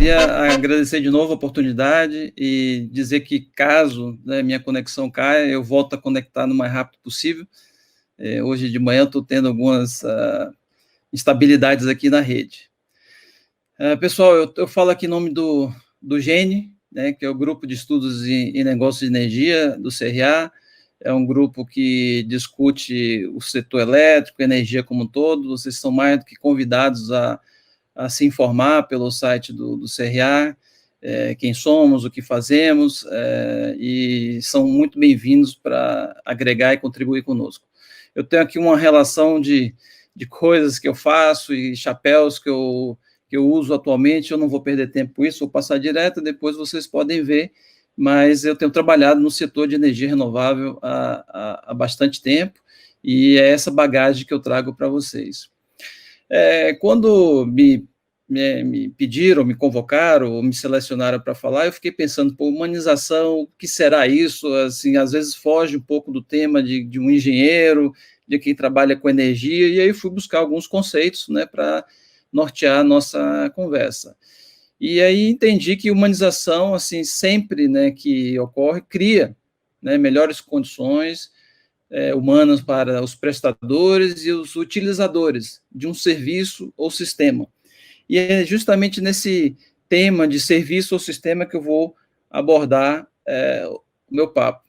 queria agradecer de novo a oportunidade e dizer que, caso, né, minha conexão caia, eu volto a conectar no mais rápido possível. Hoje de manhã eu estou tendo algumas instabilidades aqui na rede. Pessoal, eu falo aqui em nome do GENE, né, que é o Grupo de Estudos em Negócios de Energia, do CRA. É um grupo que discute o setor elétrico, energia como um todo. Vocês são mais do que convidados a se informar pelo site do CRA, quem somos, o que fazemos, e são muito bem-vindos para agregar e contribuir conosco. Eu tenho aqui uma relação de coisas que eu faço e chapéus que eu uso atualmente. Eu não vou perder tempo com isso, vou passar direto, depois vocês podem ver, mas eu tenho trabalhado no setor de energia renovável há bastante tempo, e é essa bagagem que eu trago para vocês. Quando me pediram, me convocaram, ou me selecionaram para falar, eu fiquei pensando, humanização, o que será isso? Assim, às vezes foge um pouco do tema de um engenheiro, de quem trabalha com energia, e aí fui buscar alguns conceitos, né, para nortear a nossa conversa. E aí entendi que humanização, assim, sempre, né, que ocorre, cria, né, melhores condições humanas para os prestadores e os utilizadores de um serviço ou sistema. E é justamente nesse tema de serviço ou sistema que eu vou abordar o meu papo.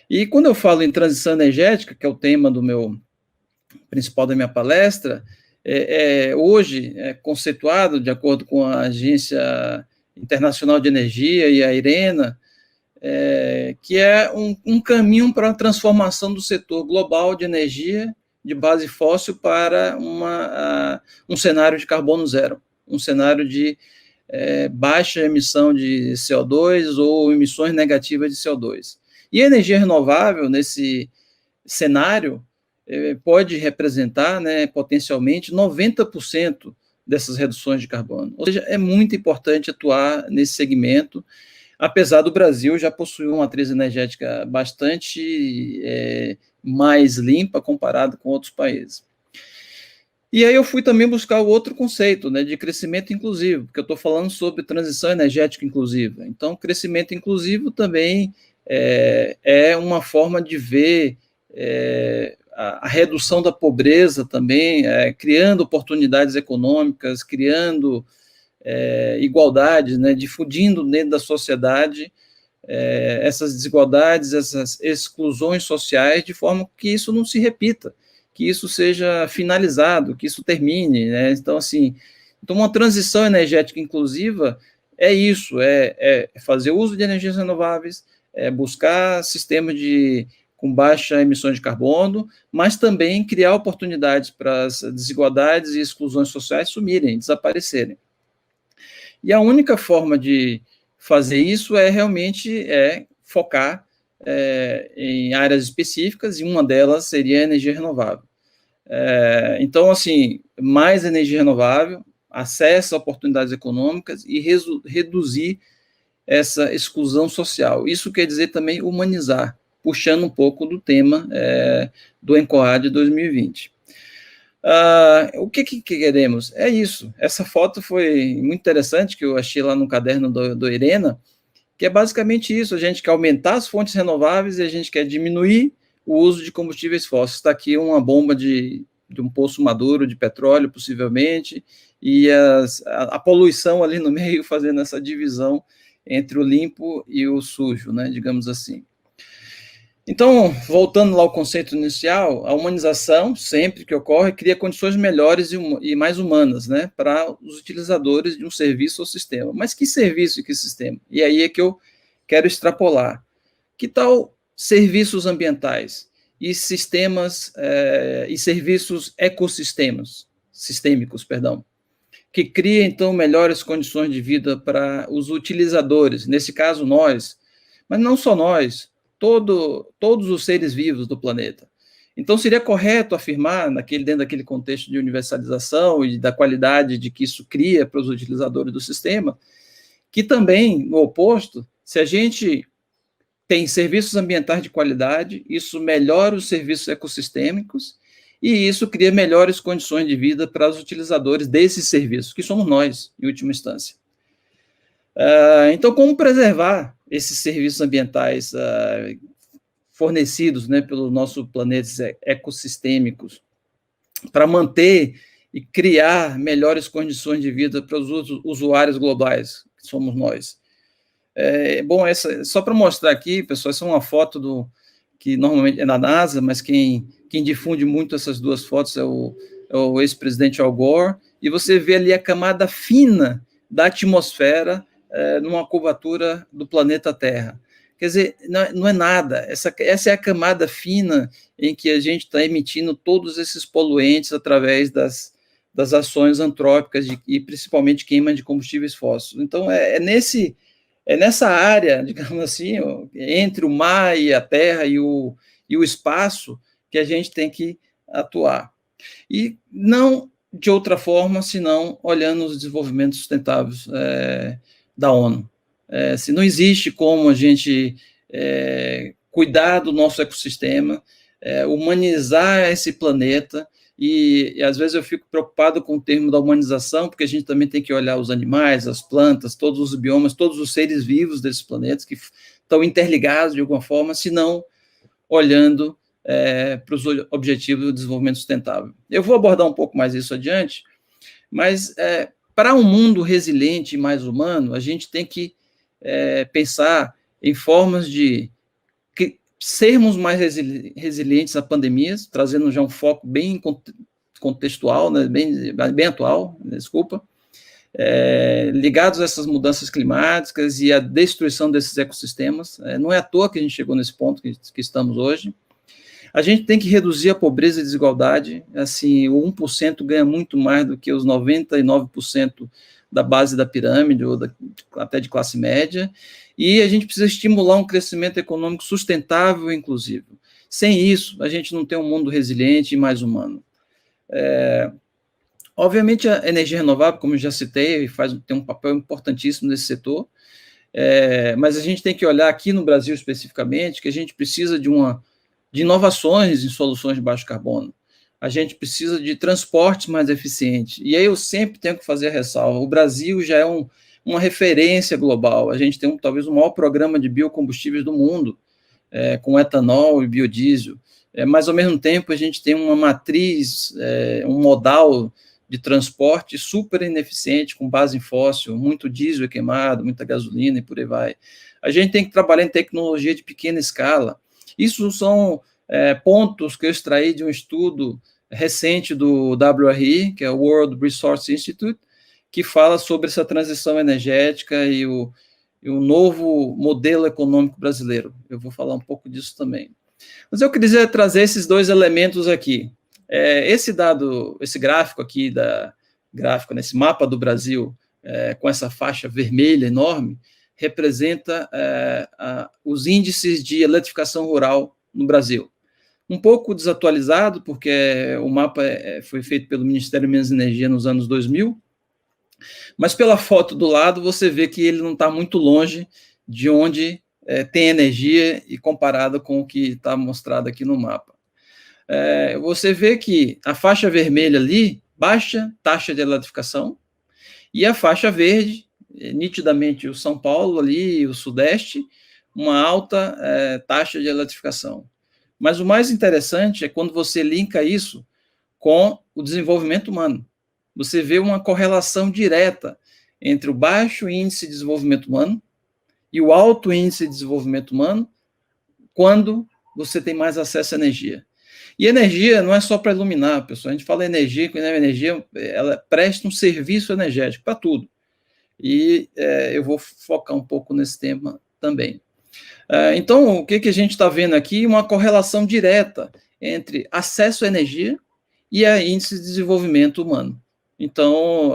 E quando eu falo em transição energética, que é o tema principal da minha palestra, hoje é conceituado, de acordo com a Agência Internacional de Energia e a IRENA, que é um caminho para a transformação do setor global de energia de base fóssil para um cenário de carbono zero, um cenário de baixa emissão de CO2 ou emissões negativas de CO2. E a energia renovável, nesse cenário, pode representar, né, potencialmente 90% dessas reduções de carbono. Ou seja, é muito importante atuar nesse segmento, apesar do Brasil já possuir uma matriz energética bastante mais limpa comparado com outros países. E aí eu fui também buscar o outro conceito, né, de crescimento inclusivo, porque eu estou falando sobre transição energética inclusiva. Então, crescimento inclusivo também é uma forma de ver a redução da pobreza também, criando oportunidades econômicas, criando igualdade, né, difundindo dentro da sociedade essas desigualdades, essas exclusões sociais, de forma que isso não se repita, que isso seja finalizado, que isso termine, né? Então, assim, uma transição energética inclusiva é isso, fazer uso de energias renováveis, buscar sistemas com baixa emissão de carbono, mas também criar oportunidades para as desigualdades e exclusões sociais sumirem, desaparecerem. E a única forma de fazer isso realmente focar em áreas específicas, e uma delas seria a energia renovável. Então, assim, mais energia renovável, acesso a oportunidades econômicas e reduzir essa exclusão social. Isso quer dizer também humanizar, puxando um pouco do tema do ENCORAD de 2020. O que queremos? É isso. Essa foto foi muito interessante, que eu achei lá no caderno do IRENA, que é basicamente isso: a gente quer aumentar as fontes renováveis e a gente quer diminuir o uso de combustíveis fósseis. Está aqui uma bomba de um poço maduro de petróleo, possivelmente, e a poluição ali no meio, fazendo essa divisão entre o limpo e o sujo, né, digamos assim. Então, voltando lá ao conceito inicial, a humanização, sempre que ocorre, cria condições melhores e mais humanas, né, para os utilizadores de um serviço ou sistema. Mas que serviço e que sistema? E aí é que eu quero extrapolar. Que tal serviços ambientais e sistemas e serviços sistêmicos, que cria, então, melhores condições de vida para os utilizadores, nesse caso nós, mas não só nós, todos os seres vivos do planeta. Então, seria correto afirmar, dentro daquele contexto de universalização e da qualidade de que isso cria para os utilizadores do sistema, que também, no oposto, se a gente tem serviços ambientais de qualidade, isso melhora os serviços ecossistêmicos e isso cria melhores condições de vida para os utilizadores desses serviços, que somos nós, em última instância. Então, como preservar esses serviços ambientais fornecidos, né, pelo nosso planeta ecossistêmicos, para manter e criar melhores condições de vida para os usuários globais, que somos nós? Bom, só para mostrar aqui, pessoal, essa é uma foto que normalmente é da NASA, mas quem difunde muito essas duas fotos é o ex-presidente Al Gore, e você vê ali a camada fina da atmosfera numa curvatura do planeta Terra. Quer dizer, não é nada. Essa é a camada fina em que a gente está emitindo todos esses poluentes através das ações antrópicas e principalmente queima de combustíveis fósseis. Então, é nessa área, digamos assim, entre o mar e a terra e o espaço, que a gente tem que atuar. E não de outra forma, senão olhando os desenvolvimentos sustentáveis da ONU. Se não existe como a gente cuidar do nosso ecossistema, humanizar esse planeta, e às vezes eu fico preocupado com o termo da humanização, porque a gente também tem que olhar os animais, as plantas, todos os biomas, todos os seres vivos desses planetas que estão interligados de alguma forma, se não olhando para os objetivos do desenvolvimento sustentável. Eu vou abordar um pouco mais isso adiante, mas para um mundo resiliente e mais humano, a gente tem que pensar em formas de sermos mais resilientes a pandemias, trazendo já um foco bem contextual, né, bem atual, desculpa, ligados a essas mudanças climáticas e a destruição desses ecossistemas. Não é à toa que a gente chegou nesse ponto que estamos hoje. A gente tem que reduzir a pobreza e desigualdade. Assim, o 1% ganha muito mais do que os 99% da base da pirâmide, ou até de classe média, e a gente precisa estimular um crescimento econômico sustentável e inclusivo. Sem isso, a gente não tem um mundo resiliente e mais humano. Obviamente, a energia renovável, como eu já citei, tem um papel importantíssimo nesse setor, mas a gente tem que olhar aqui no Brasil especificamente, que a gente precisa de inovações em soluções de baixo carbono. A gente precisa de transportes mais eficientes. E aí eu sempre tenho que fazer a ressalva. O Brasil já é uma referência global. A gente tem talvez o maior programa de biocombustíveis do mundo, com etanol e biodiesel. Mas, ao mesmo tempo, a gente tem uma matriz, um modal de transporte super ineficiente, com base em fóssil, muito diesel queimado, muita gasolina e por aí vai. A gente tem que trabalhar em tecnologia de pequena escala. Isso são pontos que eu extraí de um estudo recente do WRI, que é o World Resource Institute, que fala sobre essa transição energética e o novo modelo econômico brasileiro. Eu vou falar um pouco disso também. Mas eu queria trazer esses dois elementos aqui. Esse gráfico aqui, nesse mapa do Brasil, com essa faixa vermelha enorme, representa os índices de eletrificação rural no Brasil. Um pouco desatualizado, porque o mapa foi feito pelo Ministério de Minas e Energia nos anos 2000, mas pela foto do lado você vê que ele não está muito longe de onde tem energia e comparado com o que está mostrado aqui no mapa. Você vê que a faixa vermelha ali, baixa taxa de eletrificação, e a faixa verde, nitidamente o São Paulo ali, o Sudeste, uma alta taxa de eletrificação. Mas o mais interessante é quando você linka isso com o desenvolvimento humano. Você vê uma correlação direta entre o baixo índice de desenvolvimento humano e o alto índice de desenvolvimento humano quando você tem mais acesso à energia. E energia não é só para iluminar, pessoal. A gente fala energia, quando a energia ela presta um serviço energético para tudo. E eu vou focar um pouco nesse tema também. Então, o que a gente está vendo aqui? Uma correlação direta entre acesso à energia e a índice de desenvolvimento humano. Então,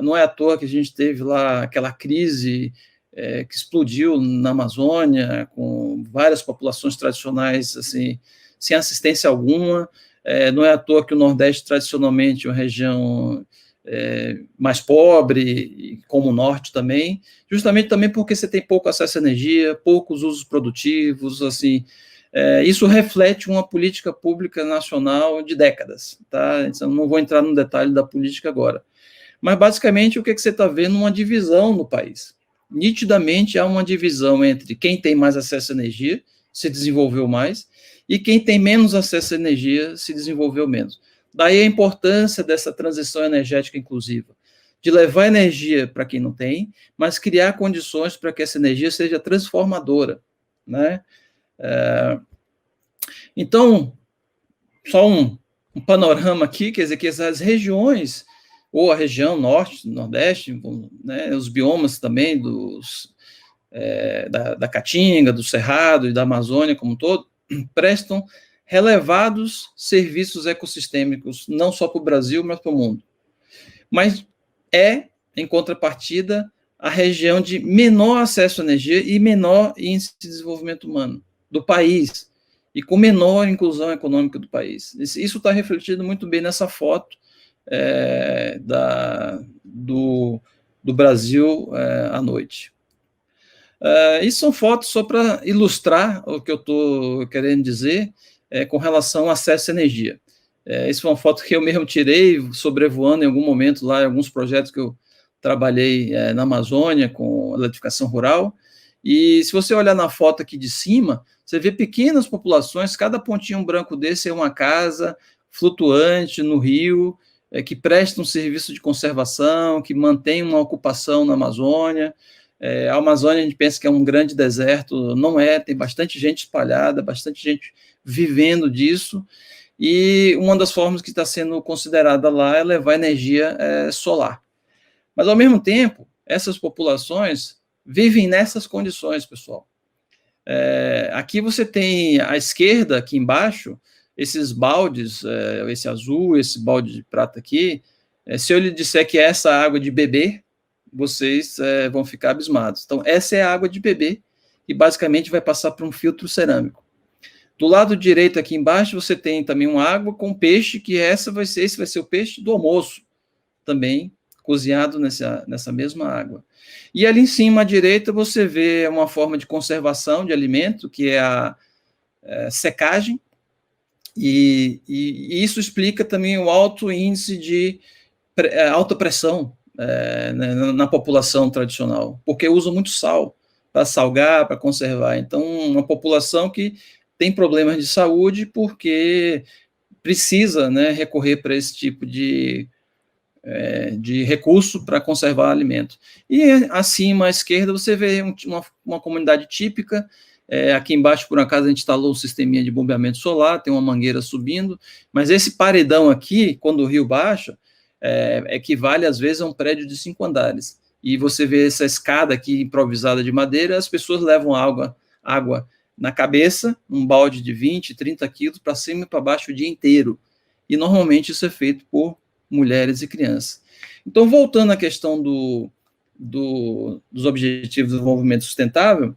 não é à toa que a gente teve lá aquela crise que explodiu na Amazônia, com várias populações tradicionais assim, sem assistência alguma. Não é à toa que o Nordeste, tradicionalmente, é uma região mais pobre, como o Norte também, justamente também porque você tem pouco acesso à energia, poucos usos produtivos, assim, isso reflete uma política pública nacional de décadas, tá? Então, não vou entrar no detalhe da política agora, mas basicamente o que você está vendo? Uma divisão no país. nitidamente há uma divisão entre quem tem mais acesso à energia, se desenvolveu mais, e quem tem menos acesso à energia, se desenvolveu menos. Daí a importância dessa transição energética inclusiva, de levar energia para quem não tem, mas criar condições para que essa energia seja transformadora, né? Então, só um panorama aqui, quer dizer que essas regiões, ou a região norte, nordeste, né, os biomas também da Caatinga, do Cerrado e da Amazônia como um todo, prestam relevados serviços ecossistêmicos, não só para o Brasil, mas para o mundo. Mas em contrapartida, a região de menor acesso à energia e menor índice de desenvolvimento humano do país, e com menor inclusão econômica do país. Isso está refletido muito bem nessa foto do Brasil à noite. Isso são fotos só para ilustrar o que eu estou querendo dizer com relação ao acesso à energia. Isso foi uma foto que eu mesmo tirei, sobrevoando em algum momento lá, em alguns projetos que eu trabalhei na Amazônia com eletrificação rural. E se você olhar na foto aqui de cima, você vê pequenas populações, cada pontinho branco desse é uma casa flutuante no rio, que presta um serviço de conservação, que mantém uma ocupação na Amazônia. A Amazônia, a gente pensa que é um grande deserto, não é, tem bastante gente espalhada, bastante gente vivendo disso, e uma das formas que está sendo considerada lá é levar energia solar. Mas, ao mesmo tempo, essas populações vivem nessas condições, pessoal. Aqui você tem à esquerda, aqui embaixo, esses baldes, esse azul, esse balde de prata aqui, se eu lhe disser que é essa água de beber, vocês vão ficar abismados. Então, essa é a água de beber, que basicamente vai passar por um filtro cerâmico. Do lado direito, aqui embaixo, você tem também uma água com peixe, que esse vai ser o peixe do almoço, também cozinhado nessa mesma água. E ali em cima, à direita, você vê uma forma de conservação de alimento, que é a secagem, e isso explica também o alto índice de alta pressão na população tradicional, porque usam muito sal para salgar, para conservar. Então, uma população que tem problemas de saúde porque precisa, né, recorrer para esse tipo de recurso para conservar alimento. E acima à esquerda você vê uma comunidade típica. Aqui embaixo, por acaso, a gente instalou um sisteminha de bombeamento solar, tem uma mangueira subindo, mas esse paredão aqui, quando o rio baixa, equivale às vezes a um prédio de 5 andares. E você vê essa escada aqui improvisada de madeira, as pessoas levam água na cabeça, um balde de 20, 30 quilos, para cima e para baixo o dia inteiro. E normalmente isso é feito por mulheres e crianças. Então, voltando à questão dos Objetivos de Desenvolvimento Sustentável,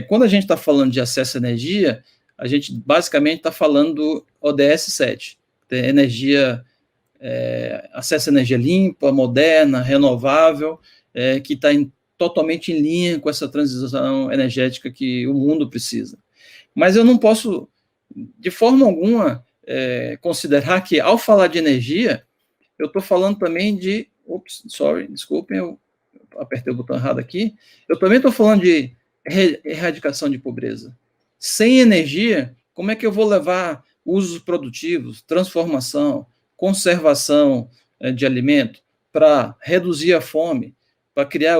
quando a gente está falando de acesso à energia, a gente basicamente está falando do ODS 7, acesso à energia limpa, moderna, renovável, que está totalmente em linha com essa transição energética que o mundo precisa. Mas eu não posso, de forma alguma, considerar que, ao falar de energia, eu estou falando também de... desculpem, eu apertei o botão errado aqui. Eu também estou falando de erradicação de pobreza. Sem energia, como é que eu vou levar usos produtivos, transformação, conservação de alimento, para reduzir a fome, para criar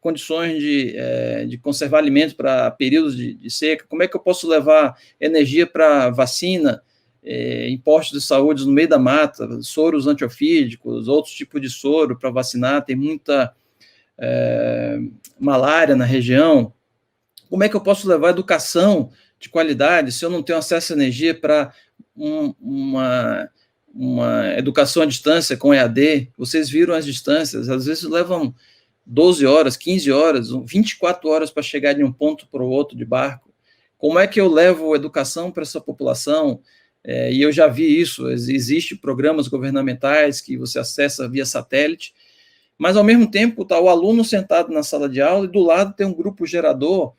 condições de conservar alimentos para períodos de seca? Como é que eu posso levar energia para vacina, em postos de saúde no meio da mata, soros antiofídicos, outros tipos de soro para vacinar? Tem muita malária na região. Como é que eu posso levar educação de qualidade se eu não tenho acesso à energia para uma educação à distância com EAD? Vocês viram as distâncias, às vezes levam 12 horas, 15 horas, 24 horas para chegar de um ponto para o outro de barco. Como é que eu levo educação para essa população? E eu já vi isso, existem programas governamentais que você acessa via satélite, mas, ao mesmo tempo, está o aluno sentado na sala de aula e do lado tem um grupo gerador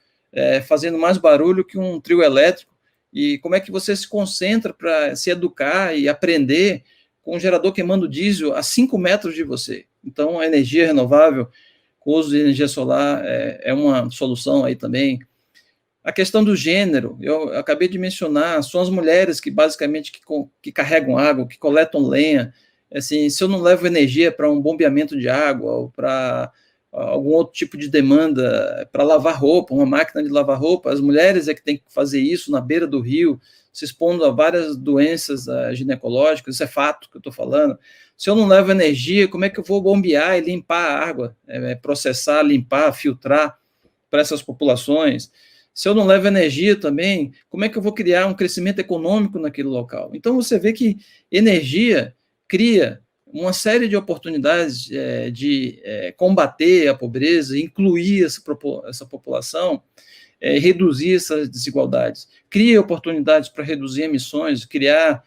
fazendo mais barulho que um trio elétrico. E como é que você se concentra para se educar e aprender com um gerador queimando diesel a 5 metros de você? Então, a energia renovável, com o uso de energia solar é uma solução aí também. A questão do gênero, eu acabei de mencionar, são as mulheres que basicamente que carregam água, que coletam lenha. Assim, se eu não levo energia para um bombeamento de água ou para algum outro tipo de demanda, para lavar roupa, uma máquina de lavar roupa, as mulheres é que têm que fazer isso na beira do rio, se expondo a várias doenças ginecológicas, isso é fato que eu estou falando. Se eu não levo energia, como é que eu vou bombear e limpar a água, processar, limpar, filtrar para essas populações? Se eu não levo energia também, como é que eu vou criar um crescimento econômico naquele local? Então, você vê que energia cria uma série de oportunidades de combater a pobreza, incluir essa população, reduzir essas desigualdades, cria oportunidades para reduzir emissões, criar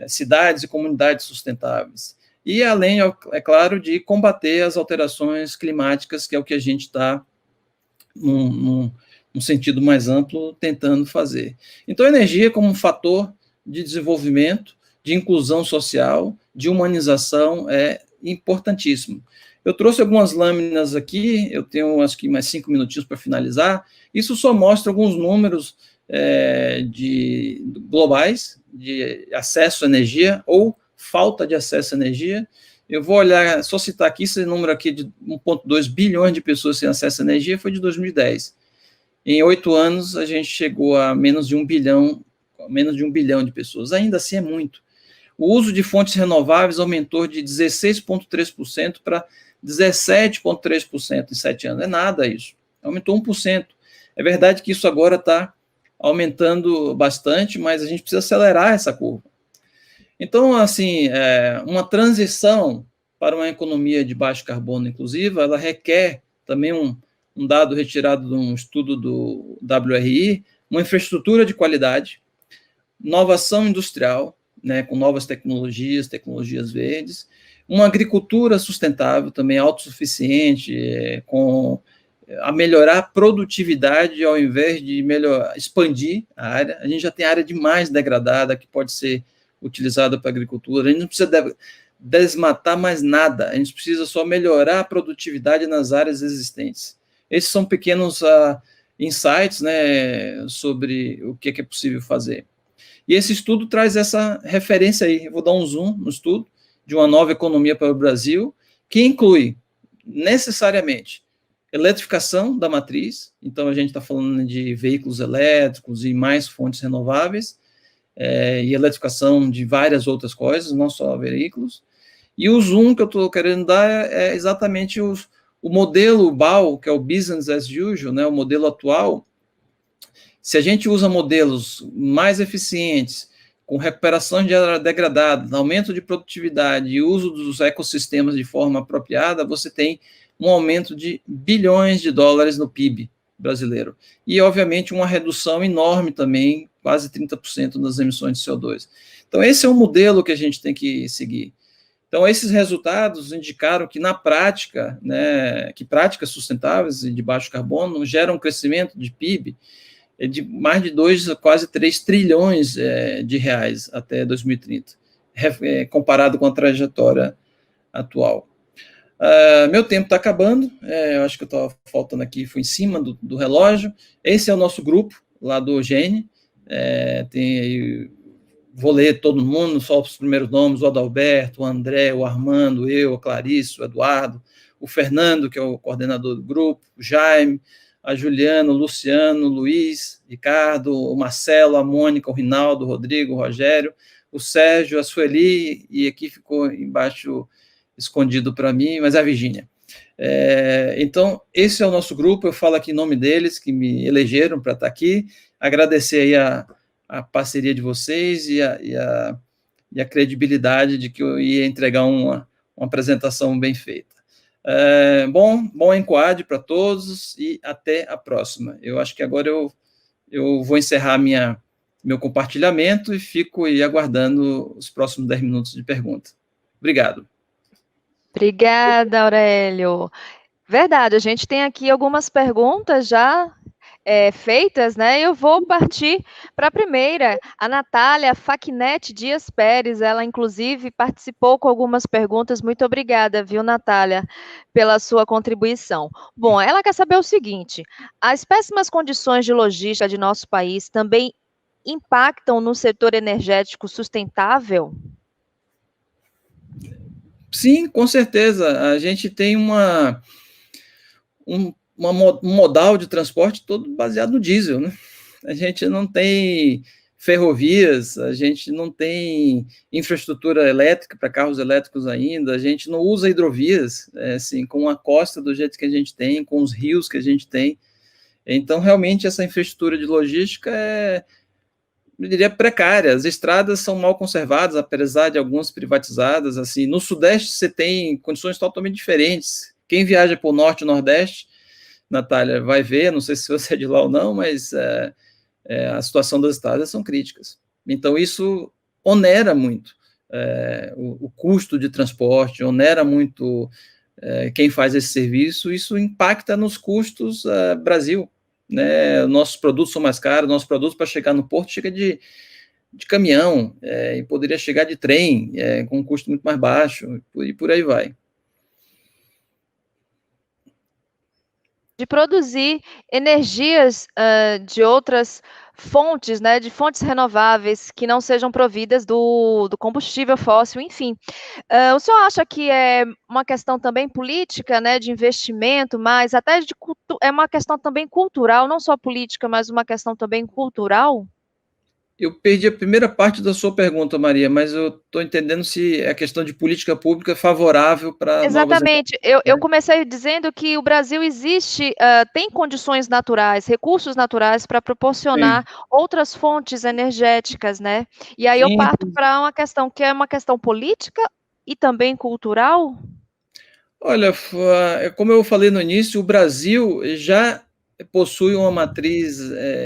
cidades e comunidades sustentáveis. E além, é claro, de combater as alterações climáticas, que é o que a gente está, num sentido mais amplo, tentando fazer. Então, a energia como um fator de desenvolvimento, de inclusão social, de humanização, é importantíssimo. Eu trouxe algumas lâminas aqui, eu tenho acho que mais 5 minutinhos para finalizar. Isso só mostra alguns números globais de acesso à energia ou falta de acesso à energia. Eu vou olhar, só citar aqui, esse número aqui de 1,2 bilhões de pessoas sem acesso à energia foi de 2010. Em 8 anos, a gente chegou a menos de 1 bilhão de pessoas. Ainda assim é muito. O uso de fontes renováveis aumentou de 16,3% para 17,3% em 7 anos. É nada isso. Aumentou 1%. É verdade que isso agora está aumentando bastante, mas a gente precisa acelerar essa curva. Então, assim, uma transição para uma economia de baixo carbono inclusiva, ela requer também um dado retirado de um estudo do WRI, uma infraestrutura de qualidade, inovação industrial, com novas tecnologias verdes, uma agricultura sustentável, também autossuficiente, a melhorar a produtividade ao invés de expandir a área. A gente já tem área demais degradada que pode ser utilizada para a agricultura. A gente não precisa desmatar mais nada, a gente precisa só melhorar a produtividade nas áreas existentes. Esses são pequenos insights sobre o que é possível fazer. E esse estudo traz essa referência aí, eu vou dar um zoom no estudo, de uma nova economia para o Brasil, que inclui, necessariamente, eletrificação da matriz, então a gente está falando de veículos elétricos e mais fontes renováveis, e eletrificação de várias outras coisas, não só veículos. E o zoom que eu estou querendo dar é exatamente o modelo BAU, que é o Business as Usual, o modelo atual. Se a gente usa modelos mais eficientes, com recuperação de área degradada, aumento de produtividade e uso dos ecossistemas de forma apropriada, você tem um aumento de bilhões de dólares no PIB brasileiro. E, obviamente, uma redução enorme também, quase 30% das emissões de CO2. Então, esse é um modelo que a gente tem que seguir. Então, esses resultados indicaram que, na prática, que práticas sustentáveis e de baixo carbono geram um crescimento de PIB de mais de 2 a quase 3 trilhões de reais até 2030, comparado com a trajetória atual. Meu tempo está acabando, eu acho que eu estava faltando aqui, foi em cima do relógio. Esse é o nosso grupo, lá do OGENE, tem aí, vou ler todo mundo, só os primeiros nomes, o Adalberto, o André, o Armando, eu, a Clarice, o Eduardo, o Fernando, que é o coordenador do grupo, o Jaime, a Juliana, o Luciano, o Luiz, Ricardo, o Marcelo, a Mônica, o Rinaldo, o Rodrigo, o Rogério, o Sérgio, a Sueli, e aqui ficou embaixo escondido para mim, mas é a Virgínia. Então, esse é o nosso grupo, eu falo aqui em nome deles, que me elegeram para estar aqui, agradecer aí a parceria de vocês e a credibilidade de que eu ia entregar uma apresentação bem feita. Bom enquadre para todos e até a próxima. Eu acho que agora eu vou encerrar meu compartilhamento e fico aí aguardando os próximos 10 minutos de pergunta. Obrigado. Obrigada, Aurélio. Verdade, a gente tem aqui algumas perguntas já feitas, né? Eu vou partir para a primeira. A Natália Facnet Dias Pérez, ela inclusive participou com algumas perguntas. Muito obrigada, viu, Natália, pela sua contribuição. Bom, ela quer saber o seguinte: as péssimas condições de logística de nosso país também impactam no setor energético sustentável? Sim, com certeza. A gente tem um modal de transporte todo baseado no diesel, né? A gente não tem ferrovias, a gente não tem infraestrutura elétrica para carros elétricos ainda, a gente não usa hidrovias, assim, com a costa do jeito que a gente tem, com os rios que a gente tem. Então, realmente, essa infraestrutura de logística eu diria, precária. As estradas são mal conservadas, apesar de algumas privatizadas. Assim, no Sudeste você tem condições totalmente diferentes. Quem viaja para o Norte e Nordeste, Natália, vai ver, não sei se você é de lá ou não, mas a situação das estradas são críticas. Então, isso onera muito o custo de transporte, onera muito quem faz esse serviço, isso impacta nos custos Brasil. Né? Nossos produtos são mais caros, nossos produtos para chegar no porto chega de caminhão, e poderia chegar de trem, com um custo muito mais baixo, e por aí vai. De produzir energias de outras fontes, né, de fontes renováveis que não sejam providas do combustível fóssil, enfim. O senhor acha que é uma questão também política, né, de investimento, mas até é uma questão também cultural, não só política, mas uma questão também cultural? Eu perdi a primeira parte da sua pergunta, Maria, mas eu estou entendendo se é questão de política pública favorável para novas energias, Exatamente. Eu né? comecei dizendo que o Brasil tem condições naturais, recursos naturais para proporcionar Sim, outras fontes energéticas, né? E aí eu sim. parto para uma questão que é uma questão política e também cultural. Olha, como eu falei no início, o Brasil já possui uma matriz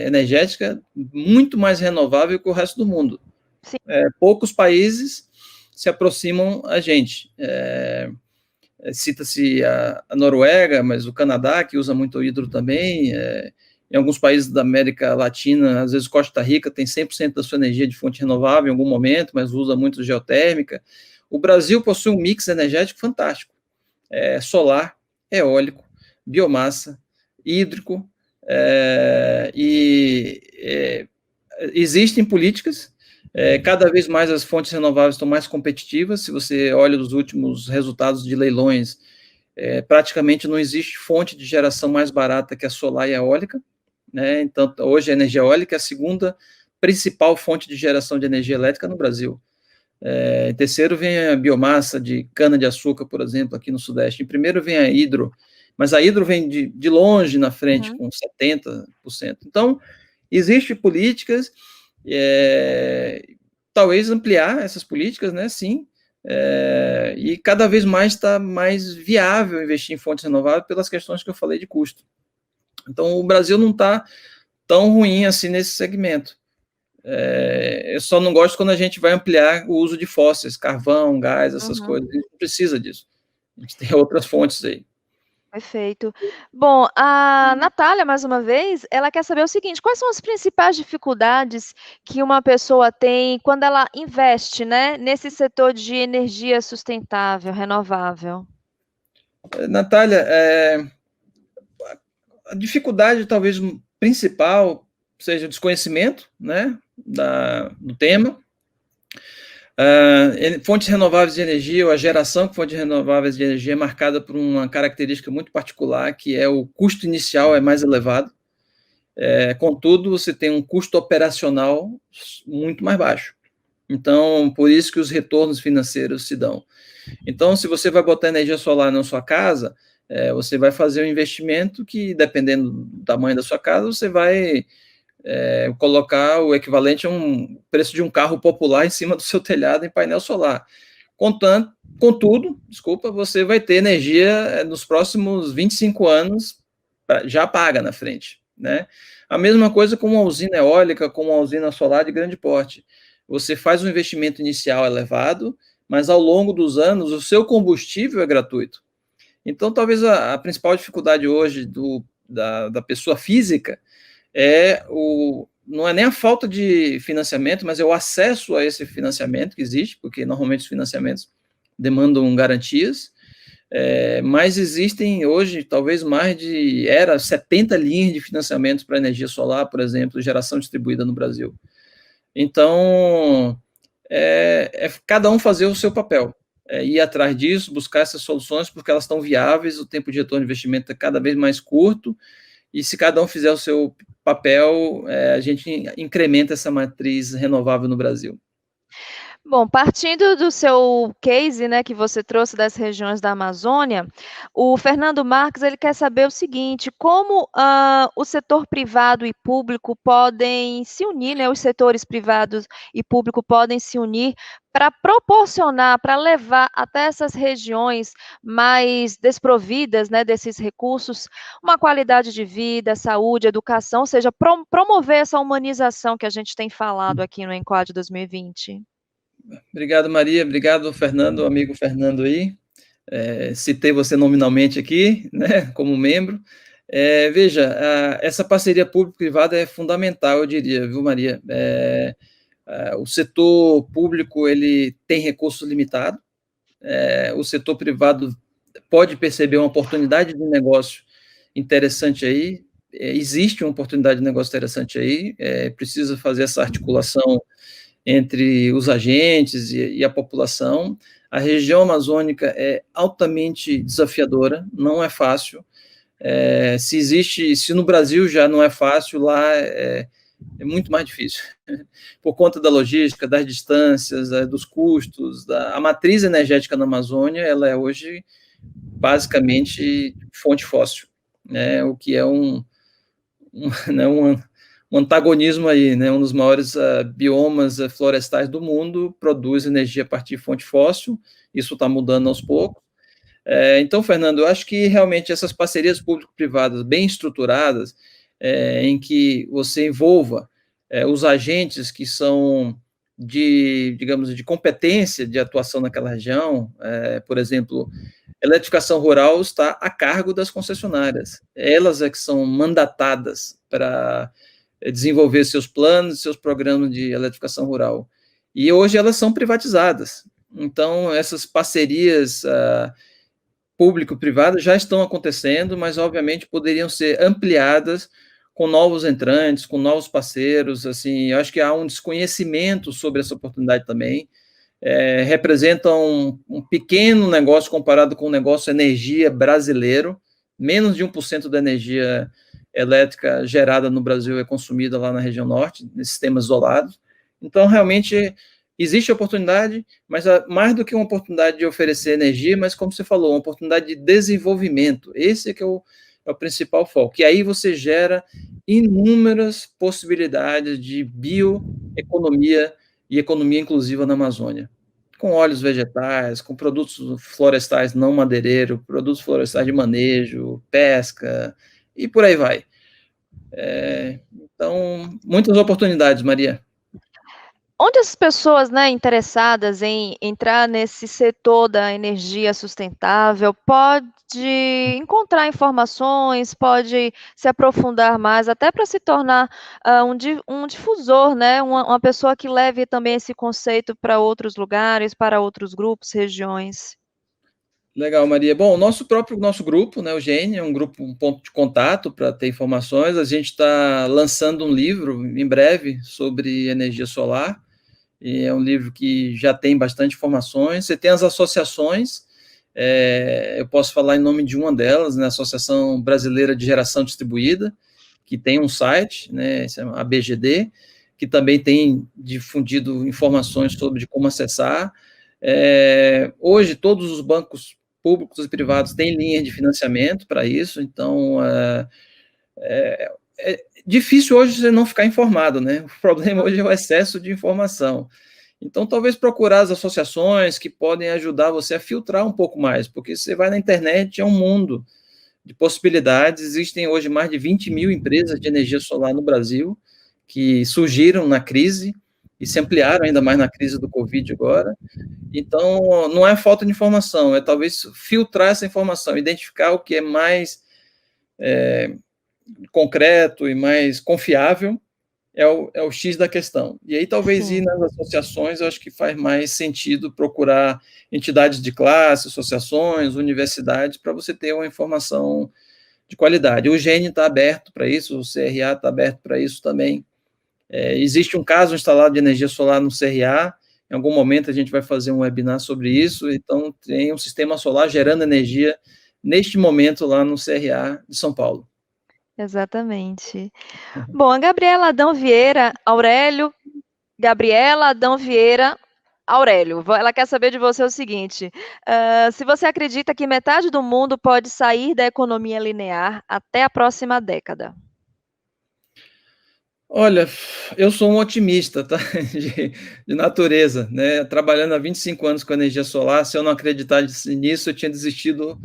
energética muito mais renovável que o resto do mundo. Sim. Poucos países se aproximam a gente. Cita-se a Noruega, mas o Canadá, que usa muito o hidro também. Em alguns países da América Latina, às vezes Costa Rica tem 100% da sua energia de fonte renovável em algum momento, mas usa muito geotérmica. O Brasil possui um mix energético fantástico. Solar, eólico, biomassa, hídrico, existem políticas, cada vez mais as fontes renováveis estão mais competitivas. Se você olha os últimos resultados de leilões, praticamente não existe fonte de geração mais barata que a solar e a eólica, né? Então, hoje a energia eólica é a segunda principal fonte de geração de energia elétrica no Brasil. Em terceiro vem a biomassa de cana-de-açúcar, por exemplo, aqui no Sudeste. Em primeiro vem a hidro, mas a hidro vem de longe na frente, com 70%. Então, existem políticas, talvez ampliar essas políticas, né? Sim, e cada vez mais está mais viável investir em fontes renováveis pelas questões que eu falei de custo. Então, o Brasil não está tão ruim assim nesse segmento. Eu só não gosto quando a gente vai ampliar o uso de fósseis, carvão, gás, essas Uhum. coisas. A gente não precisa disso. A gente tem outras fontes aí. Perfeito. Bom, a Natália, mais uma vez, ela quer saber o seguinte: quais são as principais dificuldades que uma pessoa tem quando ela investe, né, nesse setor de energia sustentável, renovável? Natália, a dificuldade talvez principal seja o desconhecimento, né, do tema. Fontes renováveis de energia, ou a geração de fontes renováveis de energia é marcada por uma característica muito particular, que é o custo inicial é mais elevado. Contudo, você tem um custo operacional muito mais baixo. Então, por isso que os retornos financeiros se dão. Então, se você vai botar energia solar na sua casa, você vai fazer um investimento que, dependendo do tamanho da sua casa, você vai colocar o equivalente a um preço de um carro popular em cima do seu telhado em painel solar. Contudo, você vai ter energia nos próximos 25 anos já paga na frente, né? A mesma coisa com uma usina eólica, com uma usina solar de grande porte. Você faz um investimento inicial elevado, mas ao longo dos anos o seu combustível é gratuito. Então, talvez a principal dificuldade hoje da pessoa física não é nem a falta de financiamento, mas é o acesso a esse financiamento que existe, porque normalmente os financiamentos demandam garantias, mas existem hoje talvez mais de 70 linhas de financiamento para energia solar, por exemplo, geração distribuída no Brasil. Então, cada um fazer o seu papel, ir atrás disso, buscar essas soluções, porque elas estão viáveis, o tempo de retorno de investimento é cada vez mais curto, e se cada um fizer o seu papel, a gente incrementa essa matriz renovável no Brasil. Bom, partindo do seu case, né, que você trouxe das regiões da Amazônia, o Fernando Marques, ele quer saber o seguinte: como o setor privado e público podem se unir, né, os setores privados e público podem se unir para proporcionar, para levar até essas regiões mais desprovidas, né, desses recursos, uma qualidade de vida, saúde, educação, ou seja, promover essa humanização que a gente tem falado aqui no Enquadro 2020. Obrigado, Maria. Obrigado, Fernando, amigo Fernando aí. Citei você nominalmente aqui, né, como membro. Veja, essa parceria público-privada é fundamental, eu diria, viu, Maria? O setor público, ele tem recursos limitados, o setor privado pode perceber uma oportunidade de negócio interessante aí, existe uma oportunidade de negócio interessante aí, precisa fazer essa articulação entre os agentes e a população. A região amazônica é altamente desafiadora, não é fácil. Se no Brasil já não é fácil, lá é muito mais difícil, por conta da logística, das distâncias, dos custos. A matriz energética na Amazônia, ela é hoje basicamente fonte fóssil, né, o que é um antagonismo aí, né? Um dos maiores biomas florestais do mundo produz energia a partir de fonte fóssil, isso está mudando aos poucos. Então, Fernando, eu acho que realmente essas parcerias público-privadas bem estruturadas, em que você envolva os agentes que são digamos, de competência de atuação naquela região, por exemplo, eletrificação rural está a cargo das concessionárias, elas é que são mandatadas para desenvolver seus planos, seus programas de eletrificação rural. E hoje elas são privatizadas. Então, essas parcerias público-privadas já estão acontecendo, mas, obviamente, poderiam ser ampliadas com novos entrantes, com novos parceiros. Assim, eu acho que há um desconhecimento sobre essa oportunidade também. Representa um pequeno negócio comparado com o negócio energia brasileiro, menos de 1% da energia elétrica gerada no Brasil é consumida lá na região norte, nesses sistemas isolados. Então, realmente, existe oportunidade, mas mais do que uma oportunidade de oferecer energia, mas, como você falou, uma oportunidade de desenvolvimento. Esse é que é o principal foco. E aí você gera inúmeras possibilidades de bioeconomia e economia inclusiva na Amazônia, com óleos vegetais, com produtos florestais não madeireiro, produtos florestais de manejo, pesca, e por aí vai. Então, muitas oportunidades, Maria. Onde as pessoas, né, interessadas em entrar nesse setor da energia sustentável pode encontrar informações, pode se aprofundar mais, até para se tornar um difusor, né, uma pessoa que leve também esse conceito para outros lugares, para outros grupos, regiões? Legal, Maria. Bom, o nosso grupo, né, o GENE, é um ponto de contato para ter informações. A gente está lançando um livro em breve sobre energia solar, e é um livro que já tem bastante informações. Você tem as associações, eu posso falar em nome de uma delas, né, a Associação Brasileira de Geração Distribuída, que tem um site, né, a BGD, que também tem difundido informações sobre como acessar. Hoje, todos os bancos públicos e privados têm linha de financiamento para isso, então é difícil hoje você não ficar informado, né? O problema hoje é o excesso de informação. Então, talvez procurar as associações que podem ajudar você a filtrar um pouco mais, porque você vai na internet, é um mundo de possibilidades. Existem hoje mais de 20 mil empresas de energia solar no Brasil, que surgiram na crise e se ampliaram ainda mais na crise do Covid agora. Então, não é falta de informação, é talvez filtrar essa informação, identificar o que é mais concreto e mais confiável, é o X da questão. E aí, talvez, ir nas associações, eu acho que faz mais sentido procurar entidades de classe, associações, universidades, para você ter uma informação de qualidade. O Gene está aberto para isso, o CRA está aberto para isso também. Existe um caso instalado de energia solar no CRA, em algum momento a gente vai fazer um webinar sobre isso, então tem um sistema solar gerando energia neste momento lá no CRA de São Paulo. Exatamente. Bom, a Gabriela Adão Vieira Aurélio, Gabriela Adão Vieira Aurélio, ela quer saber de você o seguinte: se você acredita que metade do mundo pode sair da economia linear até a próxima década? Olha, eu sou um otimista, tá? De natureza, né? Trabalhando há 25 anos com energia solar, se eu não acreditasse nisso, eu tinha desistido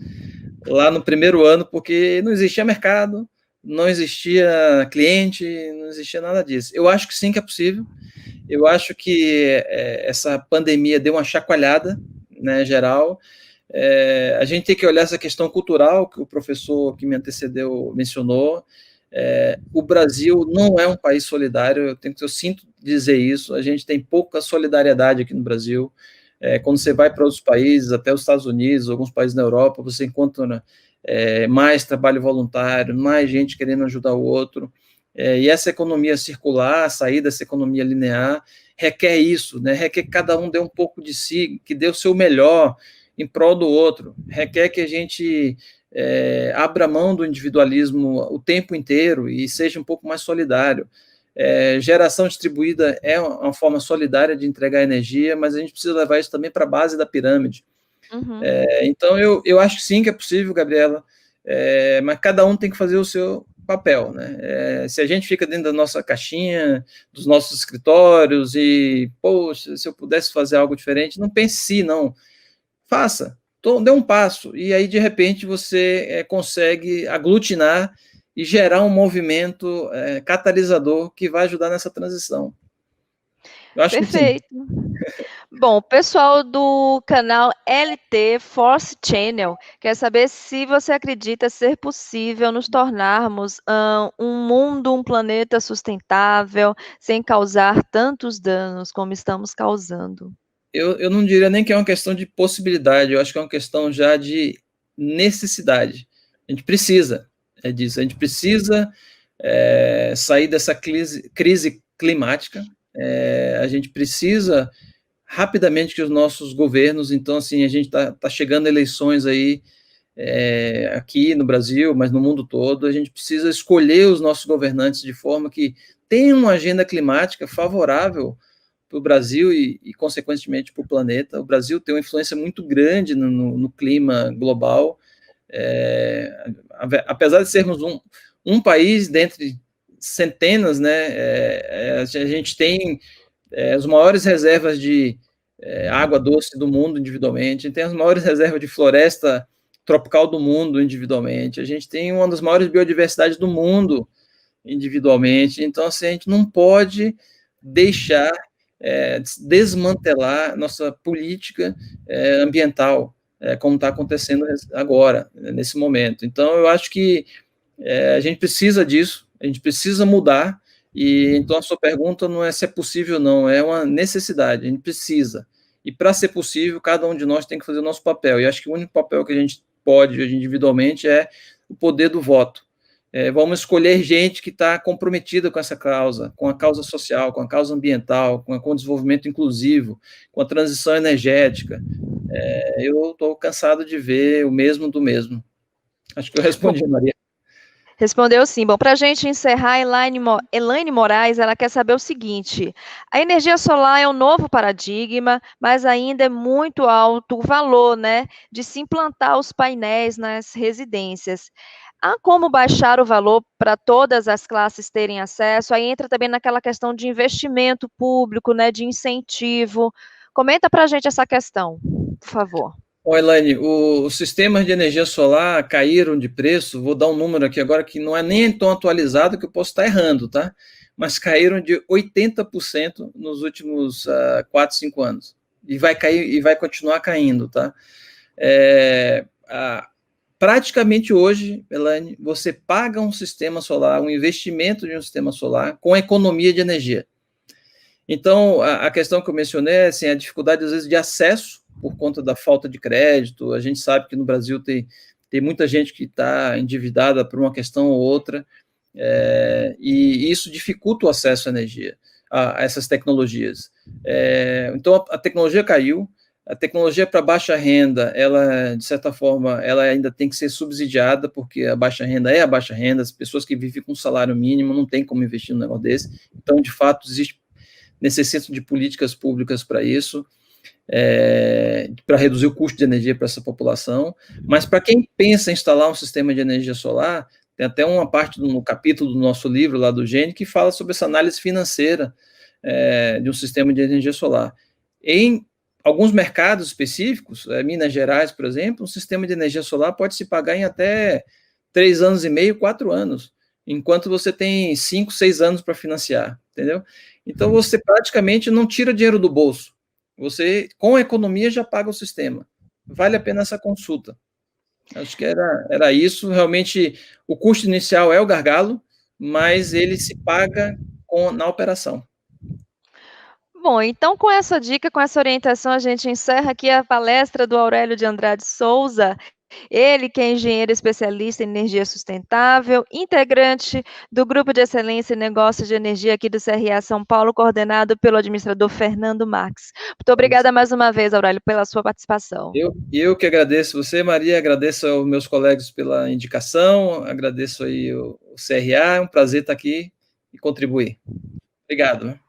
lá no primeiro ano, porque não existia mercado, não existia cliente, não existia nada disso. Eu acho que sim que é possível. Eu acho que essa pandemia deu uma chacoalhada, né, geral. A gente tem que olhar essa questão cultural que o professor que me antecedeu mencionou. O Brasil não é um país solidário, eu sinto dizer isso, a gente tem pouca solidariedade aqui no Brasil. Quando você vai para outros países, até os Estados Unidos, alguns países na Europa, você encontra mais trabalho voluntário, mais gente querendo ajudar o outro. E essa economia circular, sair dessa economia linear, requer isso, né? Requer que cada um dê um pouco de si, que dê o seu melhor em prol do outro, requer que a gente abra mão do individualismo o tempo inteiro e seja um pouco mais solidário. Geração distribuída é uma forma solidária de entregar energia, mas a gente precisa levar isso também para a base da pirâmide. Uhum. Então, eu acho que sim que é possível, Gabriela, mas cada um tem que fazer o seu papel, né? Se a gente fica dentro da nossa caixinha, dos nossos escritórios e, poxa, se eu pudesse fazer algo diferente, não pense sim, não. Faça, dê um passo, e aí, de repente, você consegue aglutinar e gerar um movimento catalisador que vai ajudar nessa transição. Eu acho que sim. Perfeito. Bom, o pessoal do canal LT Force Channel quer saber se você acredita ser possível nos tornarmos um mundo, um planeta sustentável, sem causar tantos danos como estamos causando. Eu não diria nem que é uma questão de possibilidade, eu acho que é uma questão já de necessidade. A gente precisa disso, a gente precisa sair dessa crise climática, a gente precisa rapidamente que os nossos governos, então, assim, a gente tá chegando a eleições aí, aqui no Brasil, mas no mundo todo, a gente precisa escolher os nossos governantes de forma que tenham uma agenda climática favorável para o Brasil e consequentemente, para o planeta. O Brasil tem uma influência muito grande no clima global, apesar de sermos um país dentre centenas, né, a gente tem as maiores reservas de água doce do mundo individualmente, a gente tem as maiores reservas de floresta tropical do mundo individualmente, a gente tem uma das maiores biodiversidades do mundo individualmente, então assim, a gente não pode deixar desmantelar nossa política ambiental, como está acontecendo agora, nesse momento. Então, eu acho que a gente precisa disso, a gente precisa mudar, e então a sua pergunta não é se é possível ou não, é uma necessidade, a gente precisa. E para ser possível, cada um de nós tem que fazer o nosso papel, e acho que o único papel que a gente pode hoje individualmente é o poder do voto. Vamos escolher gente que está comprometida com essa causa, com a causa social, com a causa ambiental, com o desenvolvimento inclusivo, com a transição energética. Eu estou cansado de ver o mesmo do mesmo. Acho que eu respondi, Maria. Respondeu sim. Bom, para a gente encerrar, Elaine Moraes, ela quer saber o seguinte: a energia solar é um novo paradigma, mas ainda é muito alto o valor, né, de se implantar os painéis nas residências. Há como baixar o valor para todas as classes terem acesso? Aí entra também naquela questão de investimento público, né, de incentivo. Comenta para a gente essa questão, por favor. Elaine, os sistemas de energia solar caíram de preço, vou dar um número aqui agora que não é nem tão atualizado, que eu posso estar errando, tá? Mas caíram de 80% nos últimos 4, 5 anos. E vai cair, e vai continuar caindo, tá? praticamente hoje, Elaine, você paga um sistema solar, um investimento de um sistema solar com economia de energia. Então, a questão que eu mencionei é assim, a dificuldade, às vezes, de acesso por conta da falta de crédito. A gente sabe que no Brasil tem muita gente que está endividada por uma questão ou outra, e isso dificulta o acesso à energia, a essas tecnologias. Então, a tecnologia caiu. A tecnologia para baixa renda, ela, de certa forma, ela ainda tem que ser subsidiada, porque a baixa renda é a baixa renda, as pessoas que vivem com salário mínimo não tem como investir num negócio desse. Então, de fato, necessitam de políticas públicas para isso, para reduzir o custo de energia para essa população. Mas para quem pensa em instalar um sistema de energia solar, tem até uma parte no capítulo do nosso livro, lá do Gene, que fala sobre essa análise financeira de um sistema de energia solar. Em alguns mercados específicos, Minas Gerais, por exemplo, um sistema de energia solar pode se pagar em até 3 anos e meio, 4 anos, enquanto você tem 5, 6 anos para financiar, entendeu? Então, você praticamente não tira dinheiro do bolso. Você, com a economia, já paga o sistema. Vale a pena essa consulta. Acho que era isso. Realmente, o custo inicial é o gargalo, mas ele se paga na operação. Bom, então com essa dica, com essa orientação, a gente encerra aqui a palestra do Aurélio de Andrade Souza. Ele que é engenheiro especialista em energia sustentável, integrante do Grupo de Excelência em Negócios de Energia aqui do CRA São Paulo, coordenado pelo administrador Fernando Marques. Muito obrigada mais uma vez, Aurélio, pela sua participação. Eu que agradeço você, Maria, agradeço aos meus colegas pela indicação, agradeço aí o CRA, é um prazer estar aqui e contribuir. Obrigado.